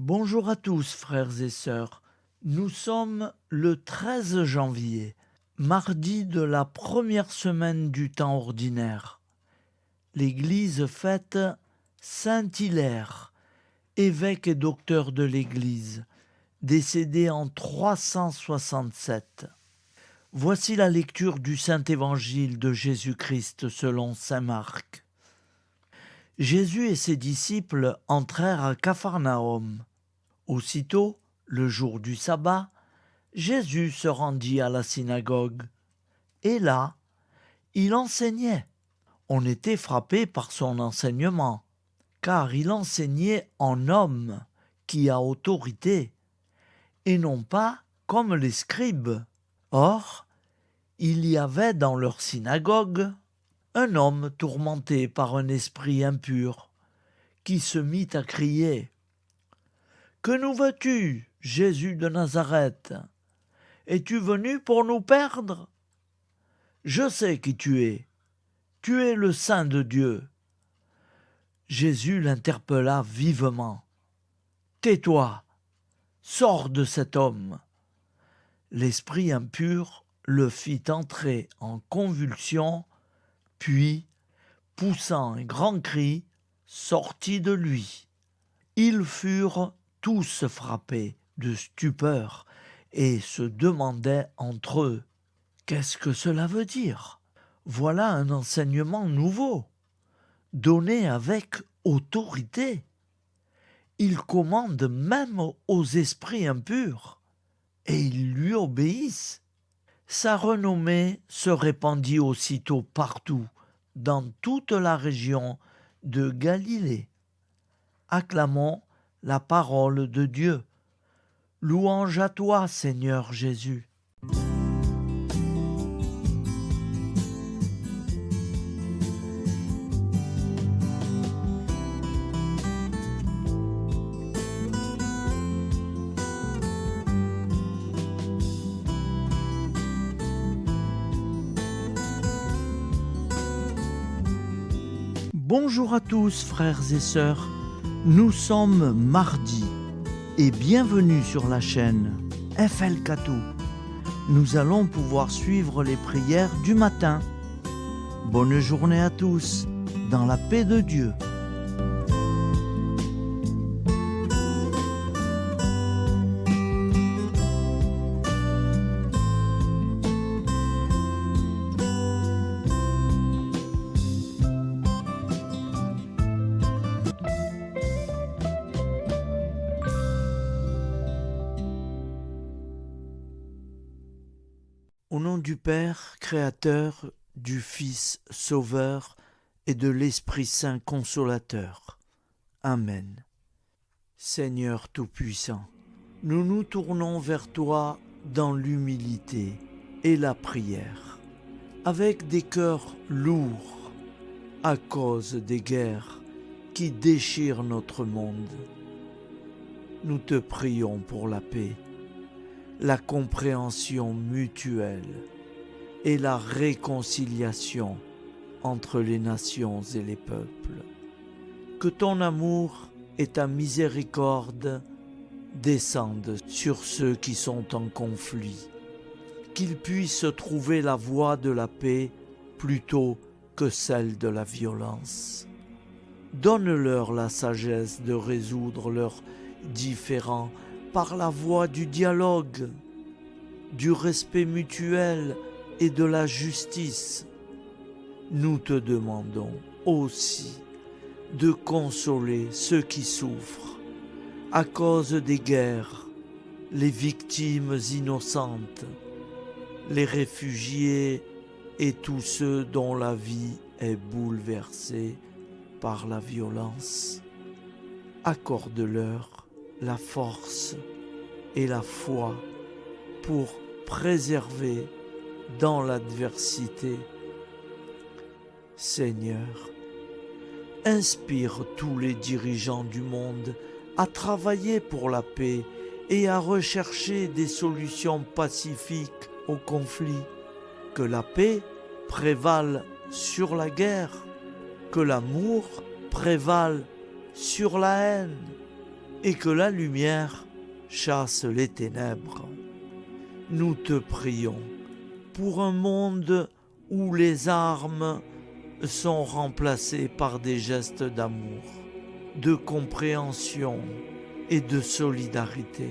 Bonjour à tous, frères et sœurs. Nous sommes le 13 janvier, mardi de la première semaine du temps ordinaire. L'Église fête Saint Hilaire, évêque et docteur de l'Église, décédé en 367. Voici la lecture du Saint Évangile de Jésus-Christ selon saint Marc. Jésus et ses disciples entrèrent à Capharnaüm. Aussitôt, le jour du sabbat, Jésus se rendit à la synagogue. Et là, il enseignait. On était frappé par son enseignement, car il enseignait en homme qui a autorité, et non pas comme les scribes. Or, il y avait dans leur synagogue un homme tourmenté par un esprit impur, qui se mit à crier « Que nous veux-tu, Jésus de Nazareth? Es-tu venu pour nous perdre? Je sais qui tu es le Saint de Dieu. » Jésus l'interpella vivement. « Tais-toi, sors de cet homme. » L'esprit impur le fit entrer en convulsion, puis, poussant un grand cri, sortit de lui. Ils furent tous frappés de stupeur et se demandaient entre eux « Qu'est-ce que cela veut dire? Voilà un enseignement nouveau, donné avec autorité. Il commande même aux esprits impurs, et ils lui obéissent. » Sa renommée se répandit aussitôt partout, dans toute la région de Galilée. Acclamons la parole de Dieu. Louange à toi, Seigneur Jésus. Bonjour à tous, frères et sœurs. Nous sommes mardi et bienvenue sur la chaîne FL Cathou. Nous allons pouvoir suivre les prières du matin. Bonne journée à tous, dans la paix de Dieu. Au nom du Père, Créateur, du Fils, Sauveur, et de l'Esprit Saint Consolateur. Amen. Seigneur Tout-Puissant, nous nous tournons vers toi dans l'humilité et la prière, avec des cœurs lourds, à cause des guerres qui déchirent notre monde. Nous te prions pour la paix, la compréhension mutuelle et la réconciliation entre les nations et les peuples. Que ton amour et ta miséricorde descendent sur ceux qui sont en conflit, qu'ils puissent trouver la voie de la paix plutôt que celle de la violence. Donne-leur la sagesse de résoudre leurs différends par la voie du dialogue, du respect mutuel et de la justice. Nous te demandons aussi de consoler ceux qui souffrent à cause des guerres, les victimes innocentes, les réfugiés et tous ceux dont la vie est bouleversée par la violence. Accorde-leur la force et la foi pour préserver dans l'adversité. Seigneur, inspire tous les dirigeants du monde à travailler pour la paix et à rechercher des solutions pacifiques aux conflits. Que la paix prévale sur la guerre, que l'amour prévale sur la haine. et que la lumière chasse les ténèbres. Nous te prions pour un monde où les armes sont remplacées par des gestes d'amour, de compréhension et de solidarité.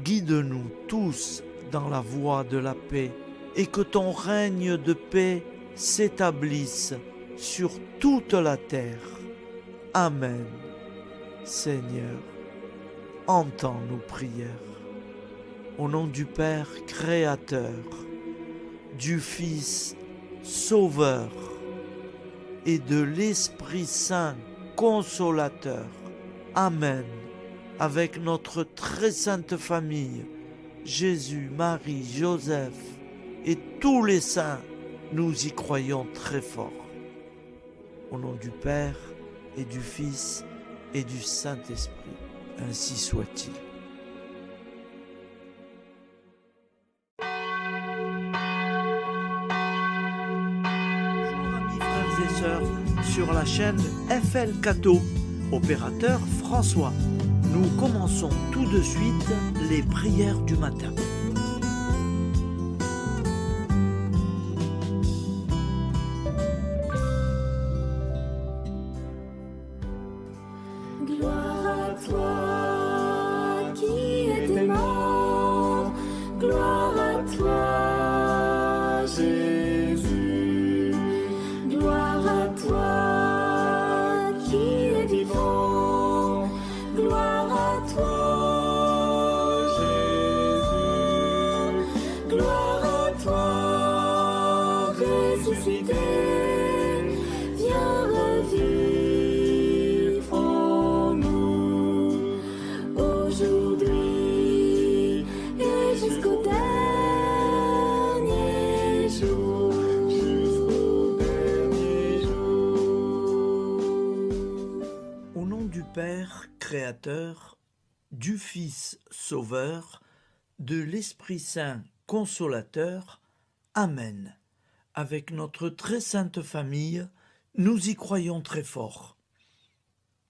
Guide-nous tous dans la voie de la paix et que ton règne de paix s'établisse sur toute la terre. Amen. Seigneur, entends nos prières. Au nom du Père Créateur, du Fils Sauveur et de l'Esprit Saint Consolateur. Amen. Avec notre très sainte famille, Jésus, Marie, Joseph et tous les saints, nous y croyons très fort. Au nom du Père et du Fils et du Saint-Esprit, ainsi soit-il. Bonjour amis frères et sœurs sur la chaîne FL Cato, opérateur François. Nous commençons tout de suite les prières du matin. Gloire à toi qui étais mort, gloire à toi Jésus, gloire à toi qui es vivant, gloire à toi Jésus, gloire à toi ressuscité, viens revivre. Père Créateur, du Fils Sauveur, de l'Esprit Saint Consolateur. Amen. Avec notre très sainte famille, nous y croyons très fort.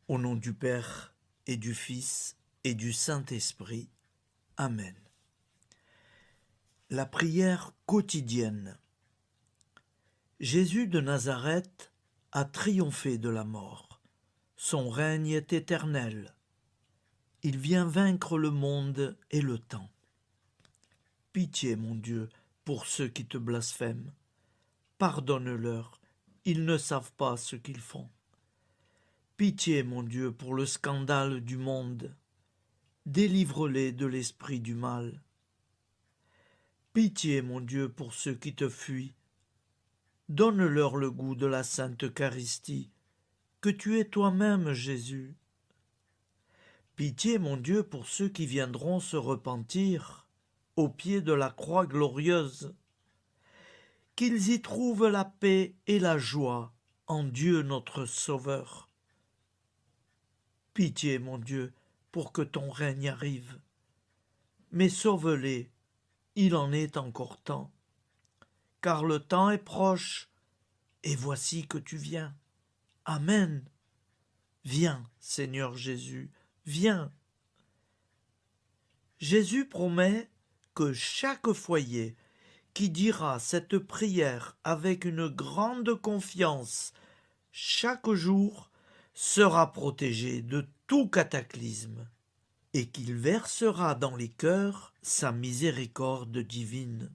Au nom du Père et du Fils et du Saint-Esprit. Amen. La prière quotidienne. Jésus de Nazareth a triomphé de la mort. Son règne est éternel. Il vient vaincre le monde et le temps. Pitié, mon Dieu, pour ceux qui te blasphèment. Pardonne-leur, ils ne savent pas ce qu'ils font. Pitié, mon Dieu, pour le scandale du monde. Délivre-les de l'esprit du mal. Pitié, mon Dieu, pour ceux qui te fuient. Donne-leur le goût de la Sainte Eucharistie, que tu es toi-même, Jésus. Pitié, mon Dieu, pour ceux qui viendront se repentir au pied de la croix glorieuse, qu'ils y trouvent la paix et la joie en Dieu notre Sauveur. Pitié, mon Dieu, pour que ton règne arrive. Mais sauve-les, il en est encore temps, car le temps est proche, et voici que tu viens. Amen. Viens, Seigneur Jésus, viens. Jésus promet que chaque foyer qui dira cette prière avec une grande confiance chaque jour sera protégé de tout cataclysme et qu'il versera dans les cœurs sa miséricorde divine.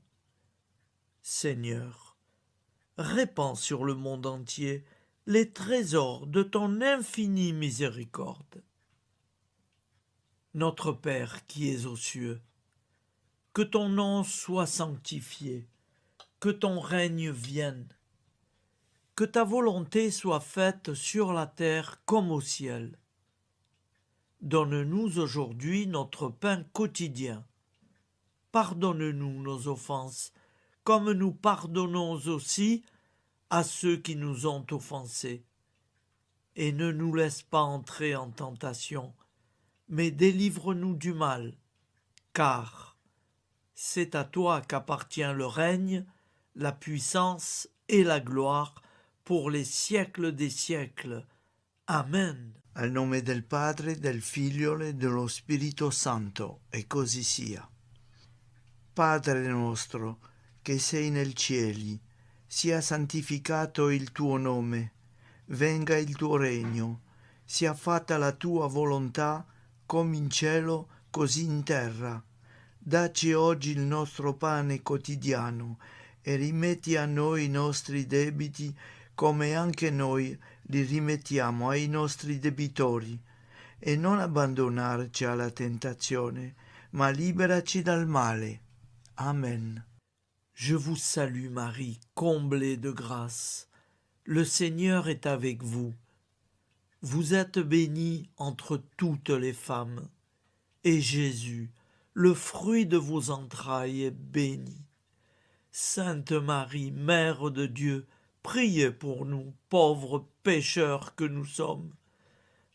Seigneur, répands sur le monde entier les trésors de ton infinie miséricorde. Notre Père qui es aux cieux, que ton nom soit sanctifié, que ton règne vienne, que ta volonté soit faite sur la terre comme au ciel. Donne-nous aujourd'hui notre pain quotidien. Pardonne-nous nos offenses, comme nous pardonnons aussi à ceux qui nous ont offensés. Et ne nous laisse pas entrer en tentation, mais délivre-nous du mal, car c'est à toi qu'appartient le règne, la puissance et la gloire pour les siècles des siècles. Amen. Al nome del Padre, del Figlio e dello Spirito Santo, e così sia. Padre nostro, che sei nel cieli, sia santificato il tuo nome, venga il tuo regno, sia fatta la tua volontà, come in cielo, così in terra. Dacci oggi il nostro pane quotidiano e rimetti a noi i nostri debiti, come anche noi li rimettiamo ai nostri debitori, e non abbandonarci alla tentazione, ma liberaci dal male. Amen. Je vous salue Marie, comblée de grâce. Le Seigneur est avec vous. Vous êtes bénie entre toutes les femmes, et Jésus, le fruit de vos entrailles, est béni. Sainte Marie, Mère de Dieu, priez pour nous, pauvres pécheurs que nous sommes,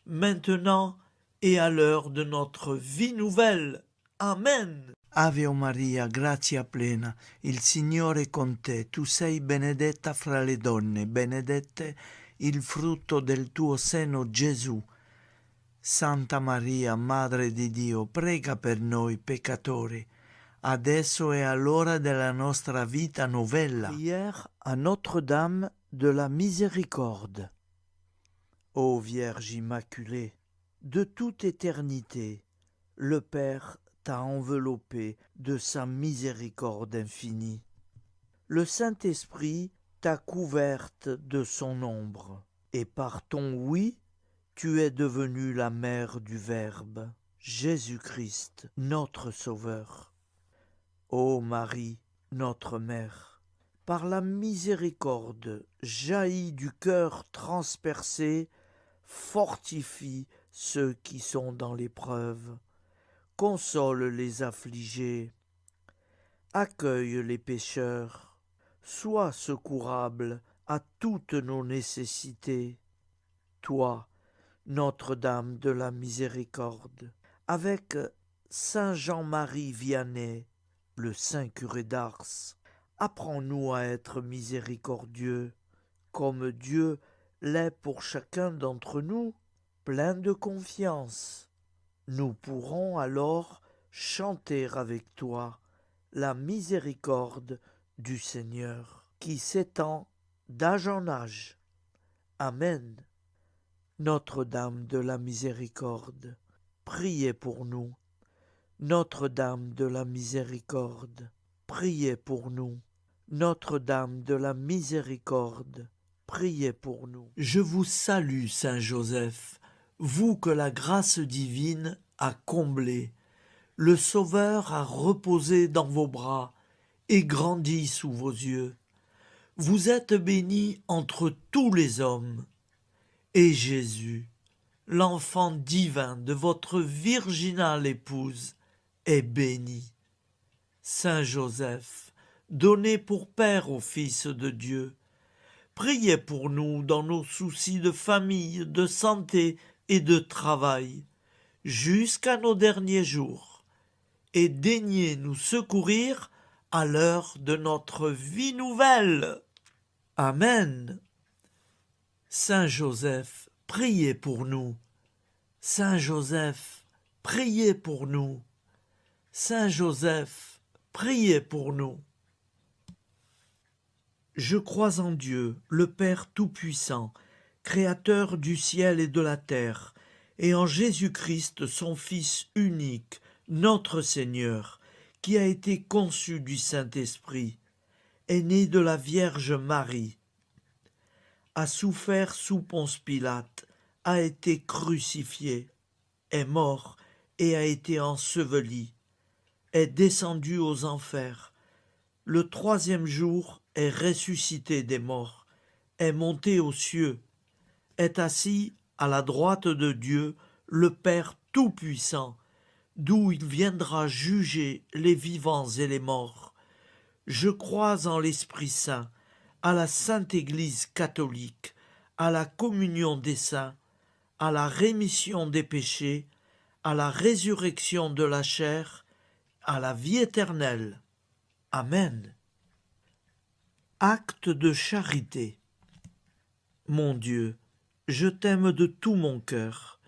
maintenant et à l'heure de notre vie nouvelle. Amen. Ave Maria, grazia plena, il Signore è con te, tu sei benedetta fra le donne, benedetto il frutto del tuo seno, Gesù. Santa Maria, Madre di Dio, prega per noi peccatori, adesso e all'ora della nostra vita novella. Prière à Notre-Dame de la Miséricorde. Ô Vierge Immaculée, de toute éternité, le Père t'a enveloppé de sa miséricorde infinie. Le Saint-Esprit t'a couverte de son ombre, et par ton oui, tu es devenue la mère du Verbe, Jésus-Christ, notre Sauveur. Ô Marie, notre Mère, par la miséricorde jaillie du cœur transpercé, fortifie ceux qui sont dans l'épreuve, console les affligés, accueille les pécheurs, sois secourable à toutes nos nécessités. Toi, Notre-Dame de la Miséricorde, avec Saint Jean-Marie Vianney, le saint curé d'Ars, apprends-nous à être miséricordieux, comme Dieu l'est pour chacun d'entre nous, plein de confiance. Nous pourrons alors chanter avec toi la miséricorde du Seigneur, qui s'étend d'âge en âge. Amen. Notre-Dame de la Miséricorde, priez pour nous. Notre-Dame de la Miséricorde, priez pour nous. Notre-Dame de la Miséricorde, priez pour nous. Je vous salue, Saint Joseph, vous que la grâce divine a comblé. Le Sauveur a reposé dans vos bras et grandi sous vos yeux. Vous êtes béni entre tous les hommes. Et Jésus, l'enfant divin de votre virginale épouse, est béni. Saint Joseph, donné pour Père au Fils de Dieu, priez pour nous dans nos soucis de famille, de santé et de travail, jusqu'à nos derniers jours, et daignez nous secourir à l'heure de notre vie nouvelle. Amen. Saint Joseph, priez pour nous. Saint Joseph, priez pour nous. Saint Joseph, priez pour nous. Je crois en Dieu, le Père Tout-Puissant, Créateur du ciel et de la terre, et en Jésus-Christ, son Fils unique, notre Seigneur, qui a été conçu du Saint-Esprit, est né de la Vierge Marie, a souffert sous Ponce Pilate, a été crucifié, est mort et a été enseveli, est descendu aux enfers, le troisième jour est ressuscité des morts, est monté aux cieux, est assis à la droite de Dieu, le Père Tout-Puissant, d'où il viendra juger les vivants et les morts. Je crois en l'Esprit Saint, à la Sainte Église catholique, à la communion des saints, à la rémission des péchés, à la résurrection de la chair, à la vie éternelle. Amen. Acte de charité. Mon Dieu, je t'aime de tout mon cœur,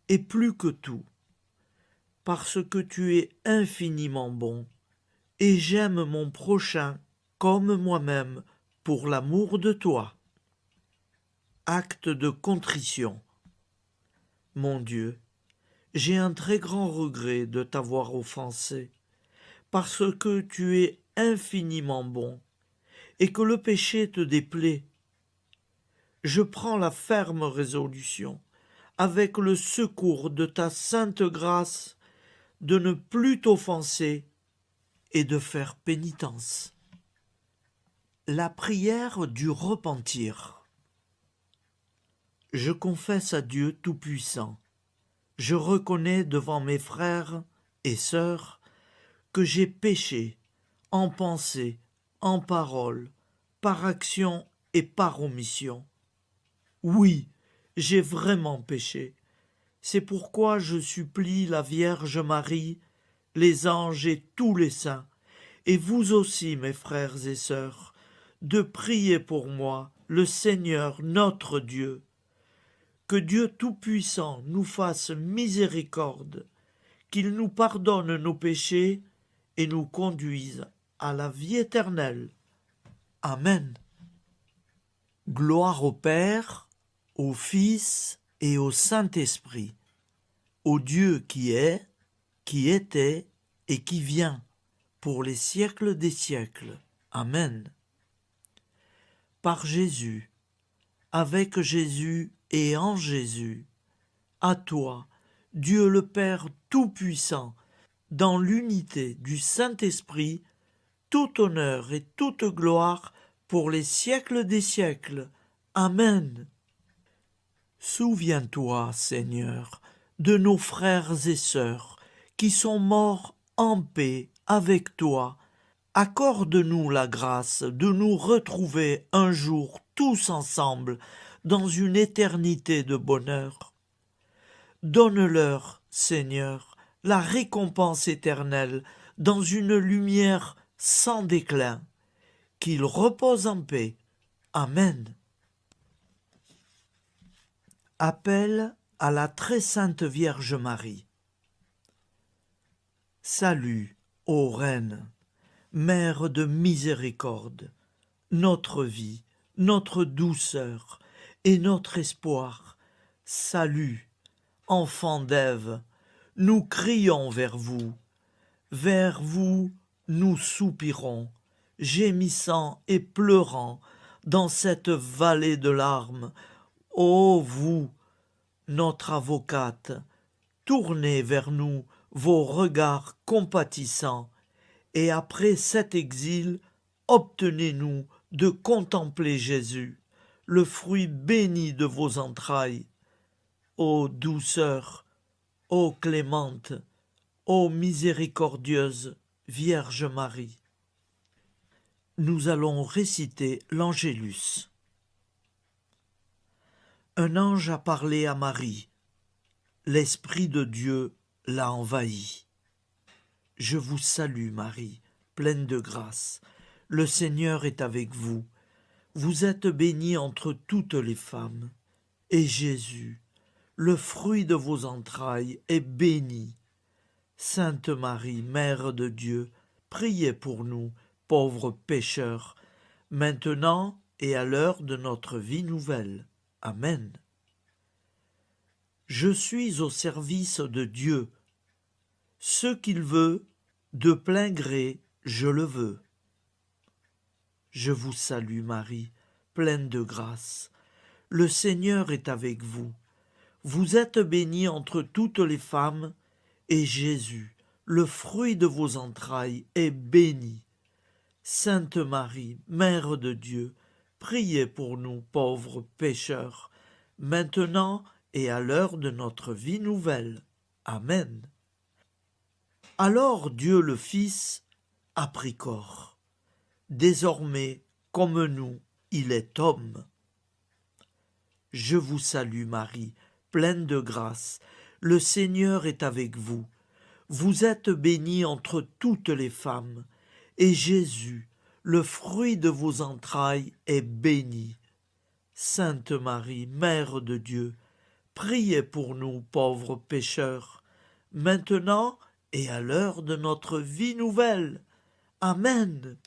et plus que tout, parce que tu es infiniment bon, et j'aime mon prochain comme moi-même pour l'amour de toi. Acte de contrition. Mon Dieu, j'ai un très grand regret de t'avoir offensé, parce que tu es infiniment bon, et que le péché te déplaît. Je prends la ferme résolution, avec le secours de ta sainte grâce, de ne plus t'offenser et de faire pénitence. La prière du repentir. Je confesse à Dieu Tout-Puissant, je reconnais devant mes frères et sœurs que j'ai péché en pensée, en parole, par action et par omission. Oui, j'ai vraiment péché. C'est pourquoi je supplie la Vierge Marie, les anges et tous les saints, et vous aussi, mes frères et sœurs, de prier pour moi, le Seigneur notre Dieu. Que Dieu Tout-Puissant nous fasse miséricorde, qu'il nous pardonne nos péchés et nous conduise à la vie éternelle. Amen. Gloire au Père, au Fils et au Saint-Esprit, au Dieu qui est, qui était et qui vient, pour les siècles des siècles. Amen. Par Jésus, avec Jésus et en Jésus, à toi, Dieu le Père Tout-Puissant, dans l'unité du Saint-Esprit, tout honneur et toute gloire pour les siècles des siècles. Amen. Souviens-toi, Seigneur, de nos frères et sœurs qui sont morts en paix avec toi. Accorde-nous la grâce de nous retrouver un jour tous ensemble dans une éternité de bonheur. Donne-leur, Seigneur, la récompense éternelle dans une lumière sans déclin. Qu'ils reposent en paix. Amen. Appel à la très sainte Vierge Marie. Salut, ô Reine, Mère de miséricorde, notre vie, notre douceur et notre espoir. Salut, enfant d'Ève, nous crions vers vous. Vers vous, nous soupirons, gémissant et pleurant dans cette vallée de larmes. Ô vous, notre avocate, tournez vers nous vos regards compatissants, et après cet exil, obtenez-nous de contempler Jésus, le fruit béni de vos entrailles. Ô douceur, ô clémente, ô miséricordieuse Vierge Marie. Nous allons réciter l'Angélus. Un ange a parlé à Marie. L'Esprit de Dieu l'a envahie. Je vous salue, Marie, pleine de grâce. Le Seigneur est avec vous. Vous êtes bénie entre toutes les femmes. Et Jésus, le fruit de vos entrailles, est béni. Sainte Marie, Mère de Dieu, priez pour nous, pauvres pécheurs, maintenant et à l'heure de notre vie nouvelle. Amen. Je suis au service de Dieu. Ce qu'il veut, de plein gré, je le veux. Je vous salue Marie, pleine de grâce. Le Seigneur est avec vous. Vous êtes bénie entre toutes les femmes, et Jésus, le fruit de vos entrailles, est béni. Sainte Marie, Mère de Dieu, priez pour nous pauvres pécheurs, maintenant et à l'heure de notre vie nouvelle. Amen. Alors Dieu le Fils a pris corps. Désormais, comme nous, il est homme. Je vous salue Marie, pleine de grâce. Le Seigneur est avec vous. Vous êtes bénie entre toutes les femmes, et Jésus, le fruit de vos entrailles, est béni. Sainte Marie, Mère de Dieu, priez pour nous pauvres pécheurs, maintenant et à l'heure de notre vie nouvelle. Amen.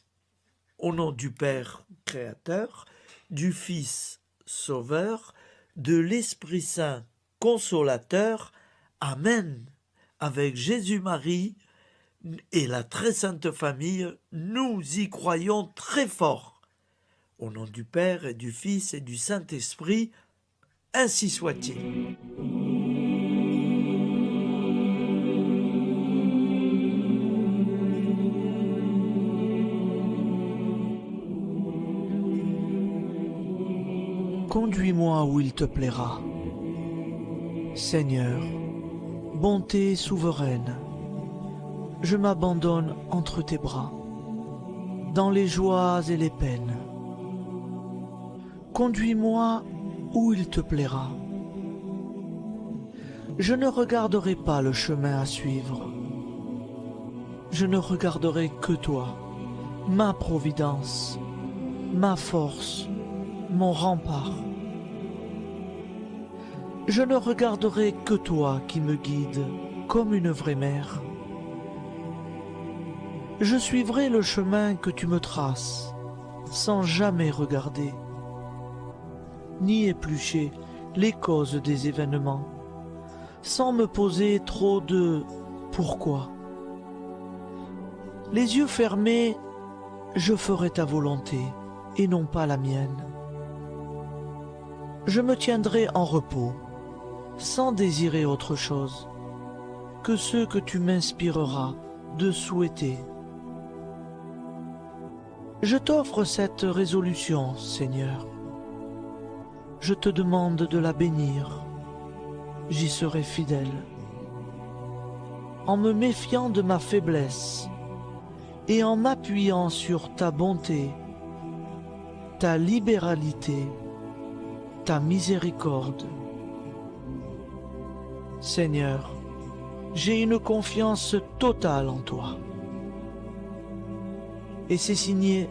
Au nom du Père Créateur, du Fils Sauveur, de l'Esprit Saint Consolateur. Amen. Avec Jésus-Marie et la très sainte famille, nous y croyons très fort. Au nom du Père et du Fils et du Saint-Esprit, ainsi soit-il. Conduis-moi où il te plaira. Seigneur, bonté souveraine, je m'abandonne entre tes bras, dans les joies et les peines. Conduis-moi où il te plaira. Je ne regarderai pas le chemin à suivre. Je ne regarderai que toi, ma providence, ma force, mon rempart. Je ne regarderai que toi qui me guides comme une vraie mère. Je suivrai le chemin que tu me traces, sans jamais regarder, ni éplucher les causes des événements, sans me poser trop de « pourquoi ». Les yeux fermés, je ferai ta volonté et non pas la mienne. Je me tiendrai en repos, sans désirer autre chose que ce que tu m'inspireras de souhaiter. Je t'offre cette résolution, Seigneur. Je te demande de la bénir. J'y serai fidèle. En me méfiant de ma faiblesse et en m'appuyant sur ta bonté, ta libéralité, ta miséricorde. Seigneur, j'ai une confiance totale en toi. Et c'est signé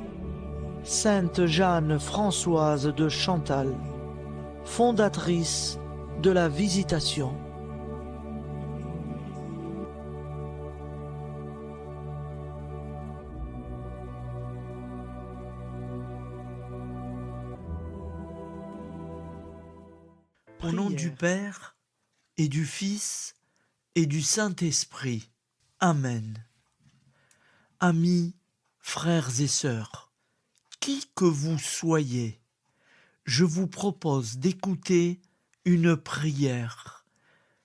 Sainte Jeanne Françoise de Chantal, fondatrice de la Visitation. Au nom du Père et du Fils et du Saint-Esprit. Amen. Amis, frères et sœurs, qui que vous soyez, je vous propose d'écouter une prière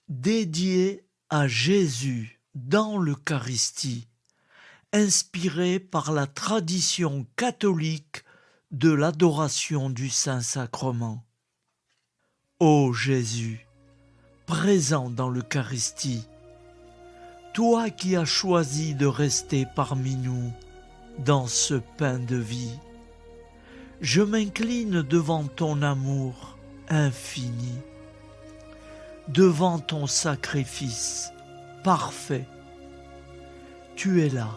dédiée à Jésus dans l'Eucharistie, inspirée par la tradition catholique de l'adoration du Saint-Sacrement. Ô Jésus, présent dans l'Eucharistie, toi qui as choisi de rester parmi nous dans ce pain de vie, je m'incline devant ton amour infini, devant ton sacrifice parfait. Tu es là,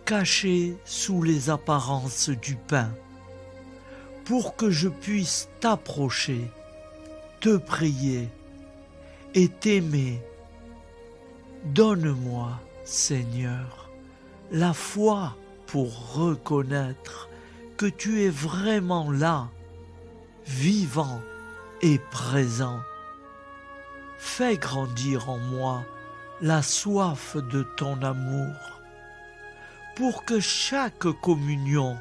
caché sous les apparences du pain, pour que je puisse t'approcher, te prier et t'aimer. Donne-moi, Seigneur, la foi pour reconnaître que tu es vraiment là, vivant et présent. Fais grandir en moi la soif de ton amour, pour que chaque communion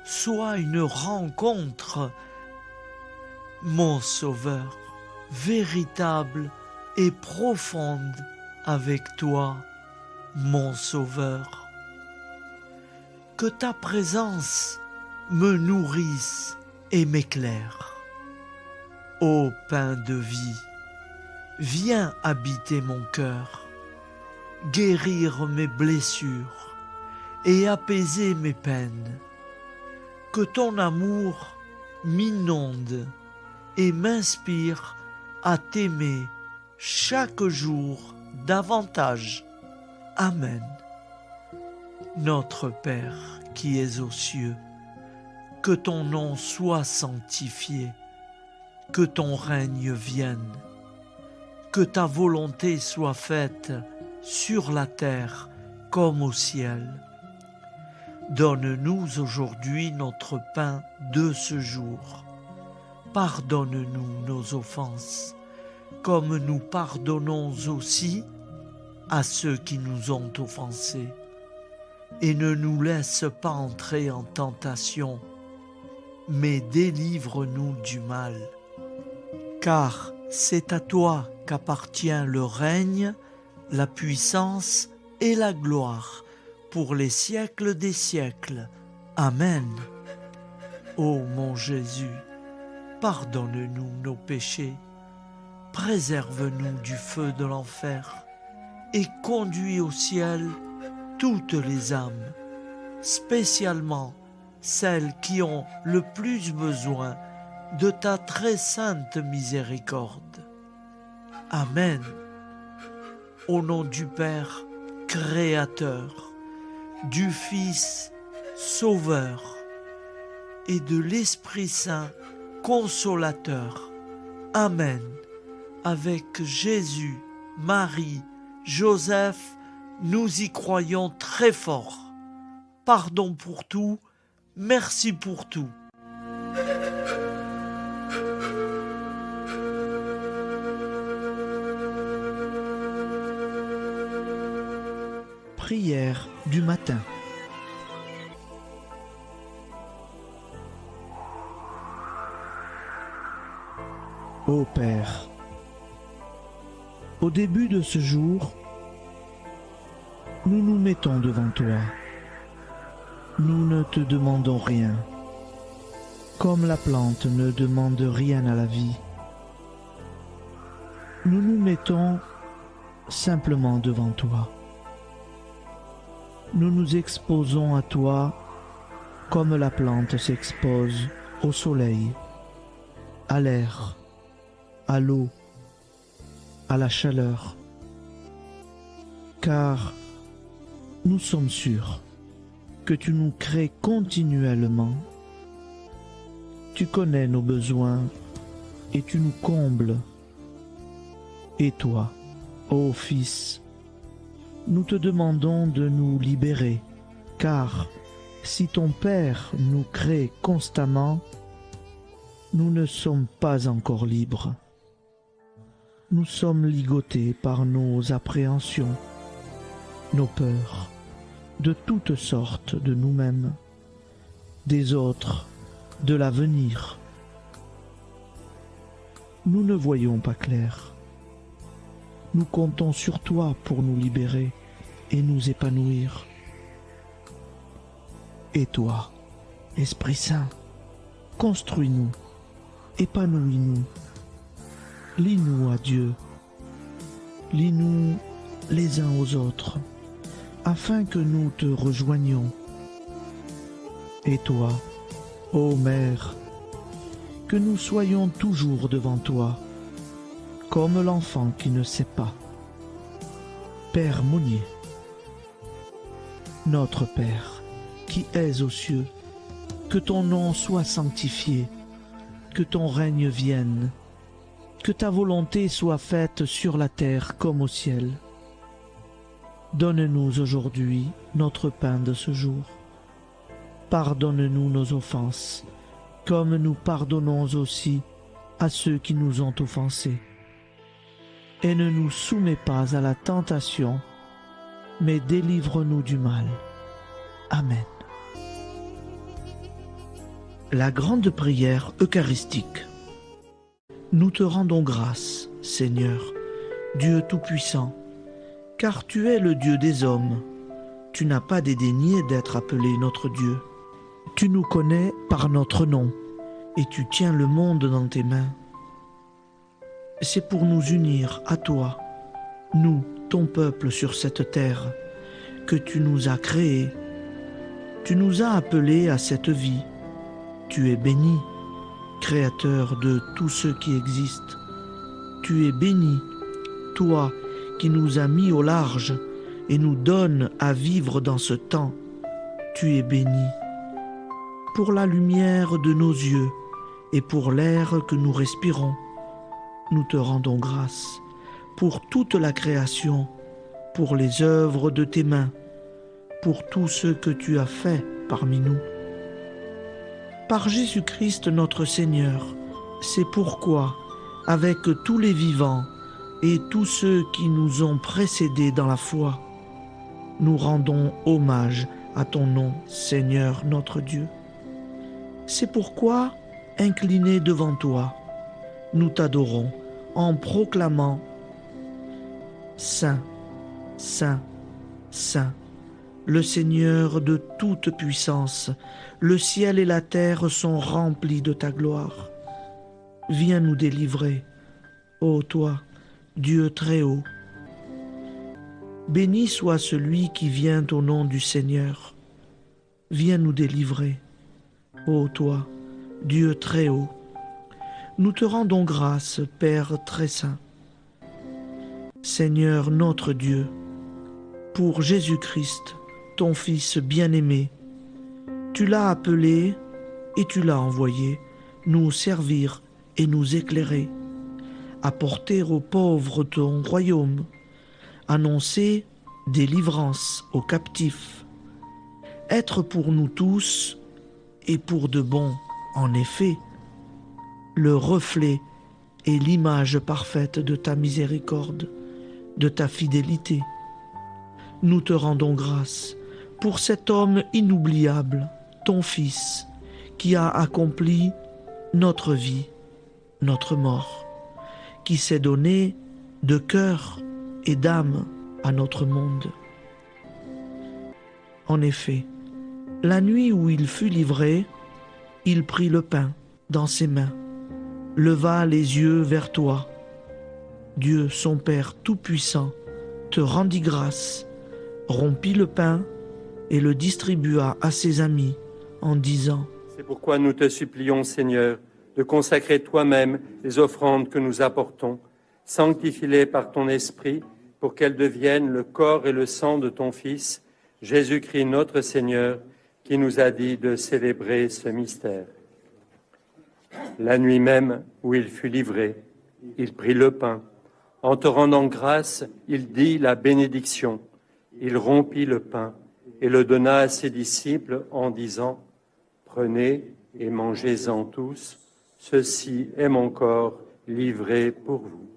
soit une rencontre, mon Sauveur, véritable et profonde avec toi, mon Sauveur. Que ta présence me nourrisse et m'éclaire. Ô pain de vie, viens habiter mon cœur, guérir mes blessures et apaiser mes peines. Que ton amour m'inonde et m'inspire à t'aimer chaque jour davantage. Amen. Notre Père qui es aux cieux, que ton nom soit sanctifié, que ton règne vienne, que ta volonté soit faite sur la terre comme au ciel. Donne-nous aujourd'hui notre pain de ce jour. Pardonne-nous nos offenses, comme nous pardonnons aussi à ceux qui nous ont offensés. Et ne nous laisse pas entrer en tentation, mais délivre-nous du mal. Car c'est à toi qu'appartient le règne, la puissance et la gloire pour les siècles des siècles. Amen. Ô mon Jésus, pardonne-nous nos péchés, préserve-nous du feu de l'enfer et conduis au ciel toutes les âmes, spécialement celles qui ont le plus besoin de ta très sainte miséricorde. Amen. Au nom du Père Créateur, du Fils Sauveur et de l'Esprit Saint Consolateur. Amen. Avec Jésus, Marie, Joseph, nous y croyons très fort. Pardon pour tout, merci pour tout. Prière du matin. Ô Père, au début de ce jour, nous nous mettons devant toi. Nous ne te demandons rien, comme la plante ne demande rien à la vie. Nous nous mettons simplement devant toi. Nous nous exposons à toi comme la plante s'expose au soleil, à l'air, à l'eau, à la chaleur, car nous sommes sûrs que tu nous crées continuellement. Tu connais nos besoins et tu nous combles. Et toi, ô Fils, nous te demandons de nous libérer, car si ton Père nous crée constamment, nous ne sommes pas encore libres. Nous sommes ligotés par nos appréhensions, nos peurs, de toutes sortes de nous-mêmes, des autres, de l'avenir. Nous ne voyons pas clair. Nous comptons sur toi pour nous libérer et nous épanouir. Et toi, Esprit Saint, construis-nous, épanouis-nous, lie-nous à Dieu, lie-nous les uns aux autres, afin que nous te rejoignions. Et toi, ô Mère, que nous soyons toujours devant toi, comme l'enfant qui ne sait pas. Père Monnier, notre Père, qui es aux cieux, que ton nom soit sanctifié, que ton règne vienne, que ta volonté soit faite sur la terre comme au ciel. Donne-nous aujourd'hui notre pain de ce jour. Pardonne-nous nos offenses, comme nous pardonnons aussi à ceux qui nous ont offensés. Et ne nous soumets pas à la tentation, mais délivre-nous du mal. Amen. La grande prière eucharistique. Nous te rendons grâce, Seigneur, Dieu Tout-Puissant, car tu es le Dieu des hommes. Tu n'as pas dédaigné d'être appelé notre Dieu. Tu nous connais par notre nom, et tu tiens le monde dans tes mains. C'est pour nous unir à toi, nous, ton peuple sur cette terre, que tu nous as créés. Tu nous as appelés à cette vie. Tu es béni, Créateur de tous ceux qui existent. Tu es béni, toi qui nous as mis au large et nous donnes à vivre dans ce temps. Tu es béni. pour la lumière de nos yeux et pour l'air que nous respirons. Nous te rendons grâce pour toute la création, pour les œuvres de tes mains, pour tout ce que tu as fait parmi nous. Par Jésus-Christ notre Seigneur, c'est pourquoi, avec tous les vivants et tous ceux qui nous ont précédés dans la foi, nous rendons hommage à ton nom, Seigneur notre Dieu. C'est pourquoi, inclinés devant toi, nous t'adorons en proclamant « Saint, Saint, Saint, le Seigneur de toute puissance, le ciel et la terre sont remplis de ta gloire. Viens nous délivrer, ô toi, Dieu très haut. Béni soit celui qui vient au nom du Seigneur. Viens nous délivrer, ô toi, Dieu très haut. Nous te rendons grâce, Père très saint. Seigneur notre Dieu, pour Jésus-Christ, ton Fils bien-aimé, tu l'as appelé et tu l'as envoyé nous servir et nous éclairer, apporter aux pauvres ton royaume, annoncer délivrance aux captifs, être pour nous tous et pour de bon, en effet, le reflet et l'image parfaite de ta miséricorde, de ta fidélité. Nous te rendons grâce pour cet homme inoubliable, ton Fils, qui a accompli notre vie, notre mort, qui s'est donné de cœur et d'âme à notre monde. En effet, la nuit où il fut livré, il prit le pain dans ses mains, leva les yeux vers toi. Dieu, son Père Tout-Puissant, te rendit grâce, rompit le pain et le distribua à ses amis en disant « C'est pourquoi nous te supplions, Seigneur, de consacrer toi-même les offrandes que nous apportons, sanctifie-les par ton Esprit, pour qu'elles deviennent le corps et le sang de ton Fils, Jésus-Christ notre Seigneur, qui nous a dit de célébrer ce mystère. La nuit même où il fut livré, il prit le pain. En te rendant grâce, il dit la bénédiction. Il rompit le pain et le donna à ses disciples en disant « Prenez et mangez-en tous, ceci est mon corps livré pour vous. »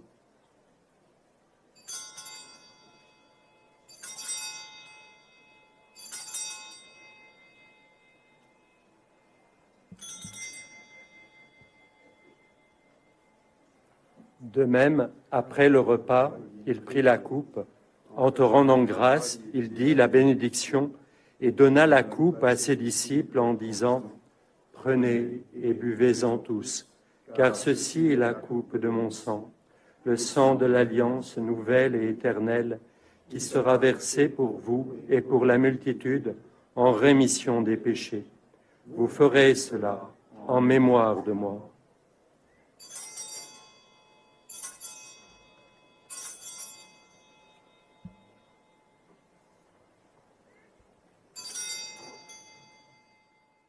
De même, après le repas, il prit la coupe. En te rendant grâce, il dit la bénédiction et donna la coupe à ses disciples en disant « Prenez et buvez-en tous, car ceci est la coupe de mon sang, le sang de l'alliance nouvelle et éternelle, qui sera versé pour vous et pour la multitude en rémission des péchés. Vous ferez cela en mémoire de moi. »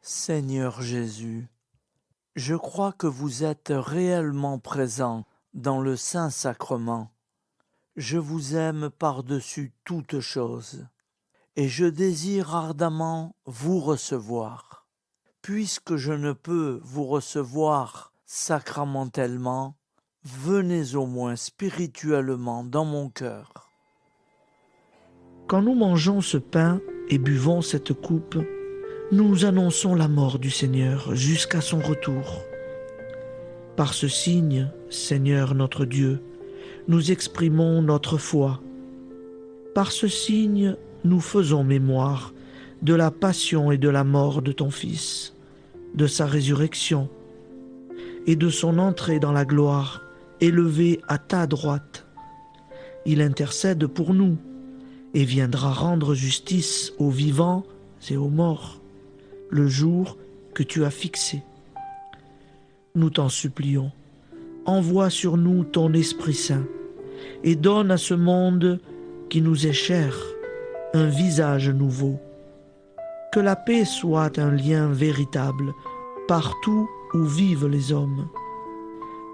Seigneur Jésus, je crois que vous êtes réellement présent dans le Saint-Sacrement. Je vous aime par-dessus toute chose et je désire ardemment vous recevoir. Puisque je ne peux vous recevoir sacramentellement, venez au moins spirituellement dans mon cœur. Quand nous mangeons ce pain et buvons cette coupe, nous annonçons la mort du Seigneur jusqu'à son retour. Par ce signe, Seigneur notre Dieu, nous exprimons notre foi. Par ce signe, nous faisons mémoire de la passion et de la mort de ton Fils, de sa résurrection et de son entrée dans la gloire, élevé à ta droite. Il intercède pour nous et viendra rendre justice aux vivants et aux morts, le jour que tu as fixé. Nous t'en supplions, envoie sur nous ton Esprit Saint et donne à ce monde qui nous est cher un visage nouveau. Que la paix soit un lien véritable partout où vivent les hommes.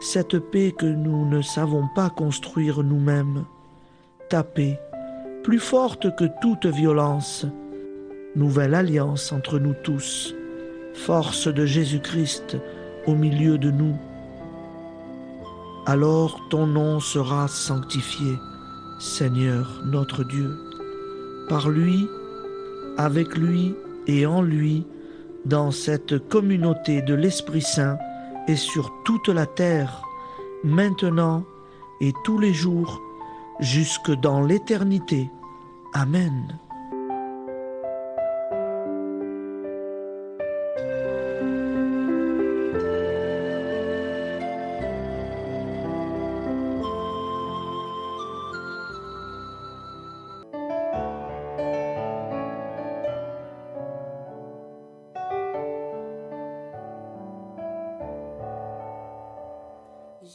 Cette paix que nous ne savons pas construire nous-mêmes. Ta paix, plus forte que toute violence. Nouvelle alliance entre nous tous. Force de Jésus-Christ au milieu de nous. Alors ton nom sera sanctifié, Seigneur notre Dieu. Par lui, avec lui et en lui, dans cette communauté de l'Esprit Saint et sur toute la terre, maintenant et tous les jours, jusque dans l'éternité. Amen.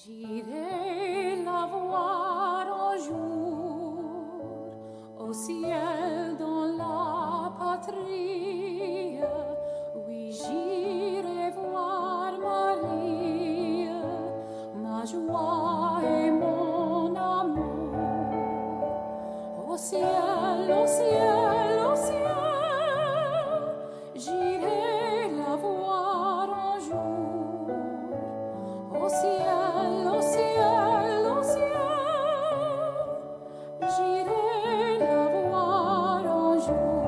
J'irai la voir un jour au ciel dans la patrie. Oui, j'irai voir Marie, ma joie et mon amour. Au ciel, au ciel, au ciel, j'irai la voir un jour. Au ciel, au ciel, au ciel, j'irai la voir un jour.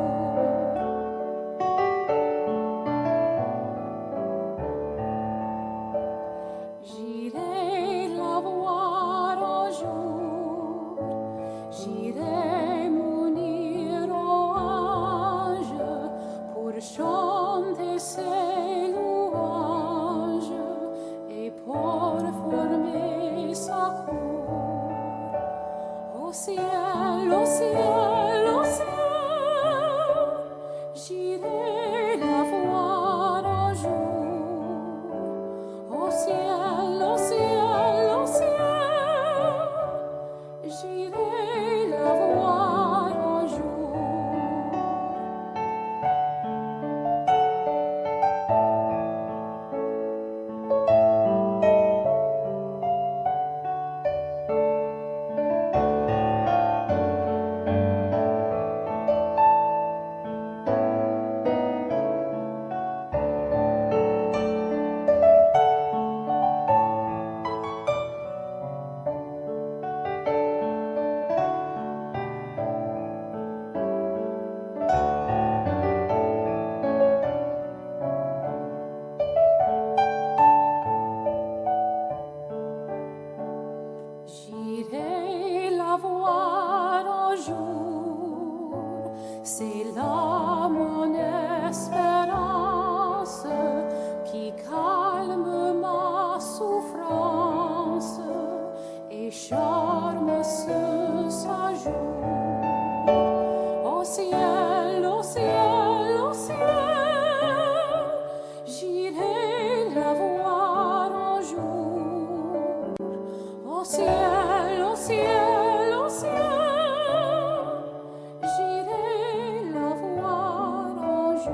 J'irai la voir un jour, j'irai m'unir aux anges pour chanter ses louanges et pour former sa cour. Au ciel, au ciel, au ciel, j'irai la voir un jour. Au ciel, au ciel, au ciel, j'irai la voir un jour. J'irai la voir un jour, c'est là mon espérance qui calme ma souffrance et charme ce séjour. Au ciel, au ciel, au ciel, j'irai la voir un jour. Au ciel, au ciel, au ciel, j'irai la voir un jour.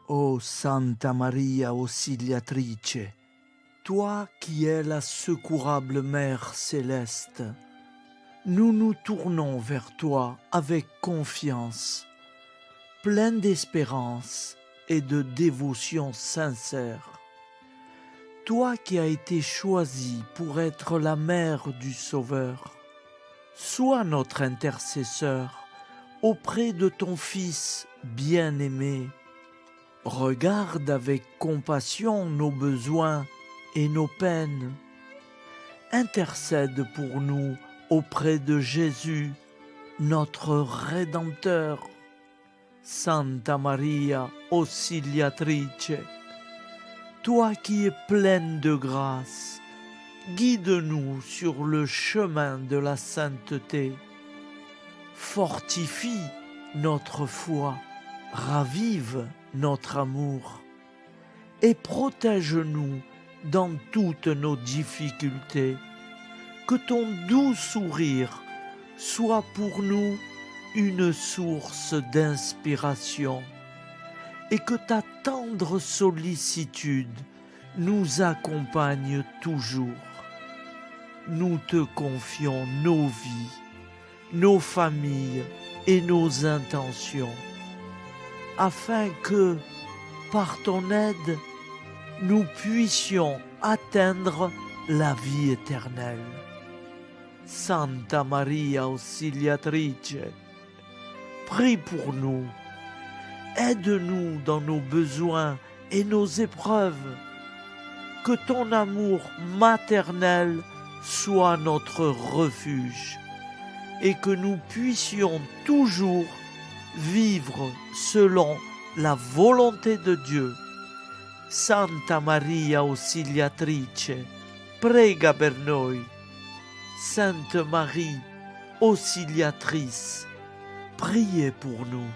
Ô Santa Maria Auxiliatrice, toi qui es la secourable Mère céleste, nous nous tournons vers toi avec confiance, plein d'espérance et de dévotion sincère. Toi qui as été choisie pour être la mère du Sauveur, sois notre intercesseur auprès de ton Fils bien-aimé. Regarde avec compassion nos besoins et nos peines. Intercède pour nous auprès de Jésus, notre Rédempteur. Santa Maria Auxiliatrice, toi qui es pleine de grâce, guide-nous sur le chemin de la sainteté. Fortifie notre foi, ravive notre amour, et protège-nous dans toutes nos difficultés. Que ton doux sourire soit pour nous une source d'inspiration et que ta tendre sollicitude nous accompagne toujours. Nous te confions nos vies, nos familles et nos intentions, afin que, par ton aide, nous puissions atteindre la vie éternelle. Santa Maria Auxiliatrice, prie pour nous, aide-nous dans nos besoins et nos épreuves, que ton amour maternel soit notre refuge et que nous puissions toujours vivre selon la volonté de Dieu. Santa Maria Auxiliatrice, prega per noi. Sainte Marie, Auxiliatrice, priez pour nous.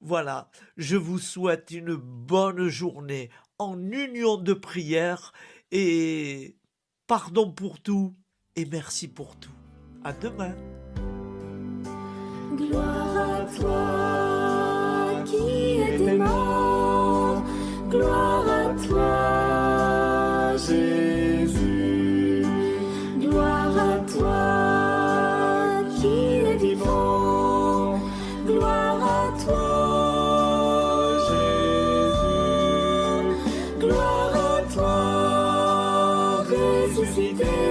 Voilà, je vous souhaite une bonne journée en union de prière et pardon pour tout et merci pour tout. À demain. Gloire à toi qui es mort, gloire à toi Jésus, gloire à toi qui es vivant, gloire à toi Jésus, gloire à toi ressuscité.